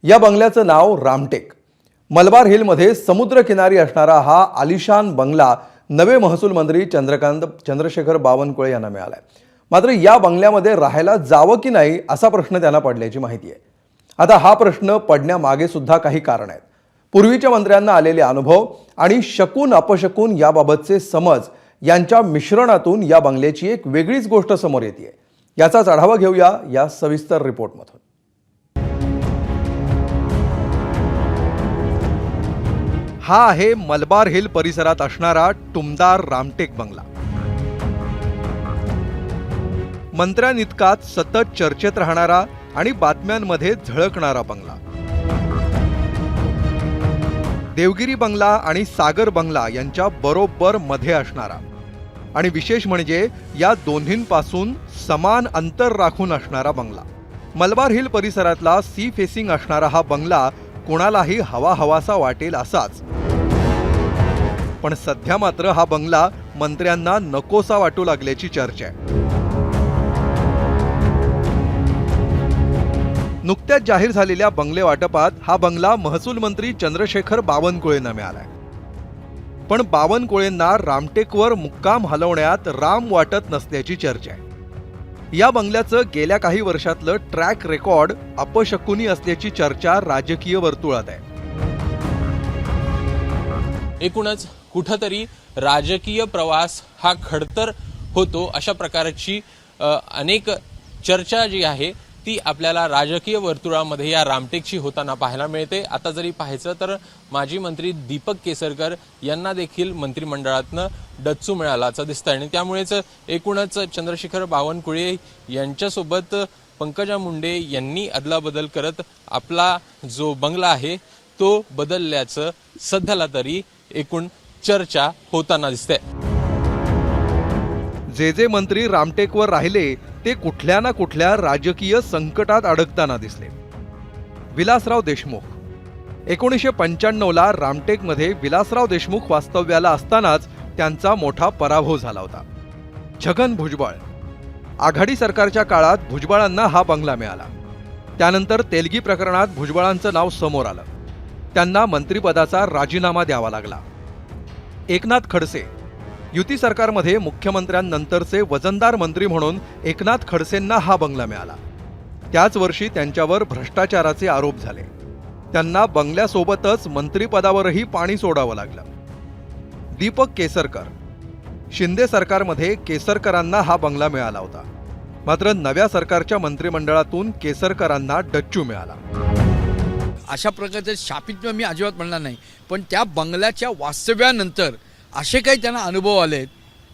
या बंगल्याचं नाव रामटेक। मलबार हिलमध्ये समुद्रकिनारी असणारा हा आलिशान बंगला नवे महसूल मंत्री चंद्रशेखर बावनकुळे यांना मिळाला आहे। मात्र या बंगल्यामध्ये राहायला जावं की नाही असा प्रश्न त्यांना पडल्याची माहिती आहे। आता हा प्रश्न पडण्यामागे सुद्धा काही कारण आहेत। पूर्वीच्या मंत्र्यांना आलेले अनुभव आणि शकून अपशकून याबाबतचे समज यांच्या मिश्रणातून या बंगल्याची एक वेगळीच गोष्ट समोर येते। याचाच आढावा घेऊया या सविस्तर रिपोर्टमधून। हा आहे मलबार हिल परिसरात असणारा टुमदार रामटेक बंगला। मंत्र्यांइतकाच सतत चर्चेत राहणारा आणि बातम्यांमध्ये झळकणारा बंगला। देवगिरी बंगला आणि सागर बंगला यांच्या बरोबर मध्ये असणारा आणि विशेष म्हणजे या दोन्हींपासून समान अंतर राखून असणारा बंगला। मलबार हिल परिसरातला सी फेसिंग असणारा हा बंगला कोणालाही हवाहवासा वाटेल असाच, पण सध्या मात्र हा बंगला मंत्र्यांना नकोसा वाटू लागल्याची चर्चा आहे। नुकत्याच जाहीर झालेल्या बंगले वाटपात हा बंगला महसूल मंत्री चंद्रशेखर बावनकुळेंना मिळालाय। पण बावनकुळेंना रामटेकवर मुक्काम हलवण्यात राम वाटत नसल्याची चर्चा आहे। या बंगल्याचं गेल्या काही वर्षातलं ट्रॅक रेकॉर्ड अपशकुनी असल्याची चर्चा राजकीय वर्तुळात आहे। एकूणच कुठेतरी राजकीय प्रवास हा खडतर होतो अशा प्रकारची अनेक चर्चा जी आहे ती आपल्याला राजकीय वर्तुळामध्ये या रामटेकची होताना पाहायला मिळते। आता जरी पाहायचं तर माजी मंत्री दीपक केसरकर यांना देखील मंत्रिमंडळातनं डच्चू मिळाल्याचं दिसतंय आणि त्यामुळेच एकूणच चंद्रशेखर बावनकुळे यांच्यासोबत पंकजा मुंडे यांनी अदलाबदल करत आपला जो बंगला आहे तो बदलल्याचं सध्याला तरी एकूण चर्चा होताना दिसते। जे मंत्री रामटेकवर राहिले ते कुठल्या ना कुठल्या राजकीय संकटात अडकताना दिसले। विलासराव देशमुख 1995ला रामटेकमध्ये विलासराव देशमुख वास्तव्याला असतानाच त्यांचा मोठा पराभव झाला होता। छगन भुजबळ आघाडी सरकारच्या काळात भुजबळांना हा बंगला मिळाला। त्यानंतर तेलगी प्रकरणात भुजबळांचं नाव समोर आलं, त्यांना मंत्रिपदाचा राजीनामा द्यावा लागला। एकनाथ खडसे युती सरकारमध्ये मुख्यमंत्र्यांनंतरचे वजनदार मंत्री म्हणून एकनाथ खडसेंना हा बंगला मिळाला। त्याच वर्षी त्यांच्यावर भ्रष्टाचाराचे आरोप झाले, त्यांना बंगल्यासोबतच मंत्रिपदावरही पाणी सोडावं लागलं। दीपक केसरकर शिंदे सरकारमध्ये केसरकरांना हा बंगला मिळाला होता, मात्र नव्या सरकारच्या मंत्रिमंडळातून केसरकरांना डच्चू मिळाला। अशा प्रकारचे शापित मी अजिबात म्हणणार नाही, पण त्या बंगल्याच्या वास्तव्यानंतर असे काही त्यांना अनुभव आलेत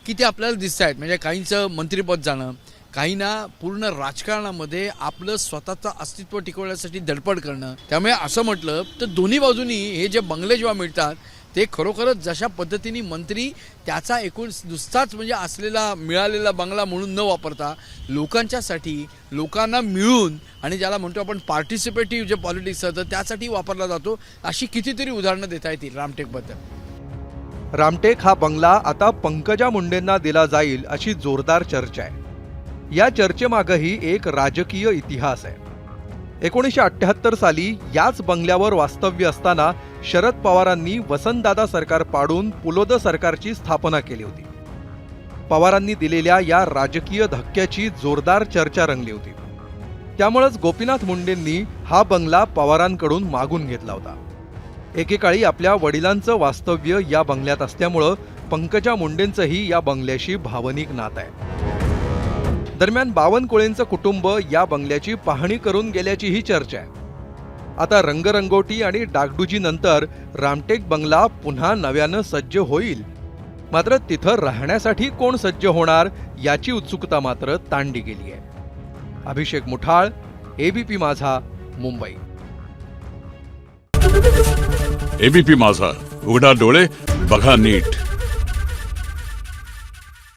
की ते आपल्याला दिसत आहेत। म्हणजे काहींचं मंत्रिपद जाणं, काहींना पूर्ण राजकारणामध्ये आपलं स्वतःचं अस्तित्व टिकवण्यासाठी धडपड करणं। त्यामुळे असं म्हटलं तर दोन्ही बाजूनी हे जे बंगले जेव्हा मिळतात ते खरोखरच जशा पद्धतीने मंत्री त्याचा एकूण नुसताच म्हणजे असलेला मिळालेला बंगला म्हणून न वापरता लोकांच्यासाठी, लोकांना मिळून आणि ज्याला म्हणतो आपण पार्टिसिपेटिव्ह जे पॉलिटिक्स असतं त्यासाठी वापरला जातो, अशी कितीतरी उदाहरणं देता येतील रामटेकबद्दल। रामटेक हा बंगला आता पंकजा मुंडेंना दिला जाईल अशी जोरदार चर्चा आहे। या चर्चेमागेही एक राजकीय इतिहास आहे। 1978 साली याच बंगल्यावर वास्तव्य असताना शरद पवारांनी वसंतदादा सरकार पाडून पुलोद सरकारची स्थापना केली होती। पवारांनी दिलेल्या या राजकीय धक्क्याची जोरदार चर्चा रंगली होती। त्यामुळेच गोपीनाथ मुंडेंनी हा बंगला पवारांकडून मागून घेतला होता। एकेकाळी आपल्या वडिलांचं वास्तव्य या बंगल्यात असल्यामुळं पंकजा मुंडेंचंही या बंगल्याशी भावनिक नातं आहे। दरम्यान बावनकुळेंचं कुटुंब या बंगल्याची पाहणी करून गेल्याचीही चर्चा आहे। आता रंगरंगोटी आणि डागडुजी नंतर रामटेक बंगला पुन्हा नव्यानं सज्ज होईल, मात्र तिथं राहण्यासाठी कोण सज्ज होणार याची उत्सुकता मात्र ताणली गेली आहे। अभिषेक मुठाळ, एबीपी माझा, मुंबई। एबीपी माझा, उघडा डोळे बघा नीट।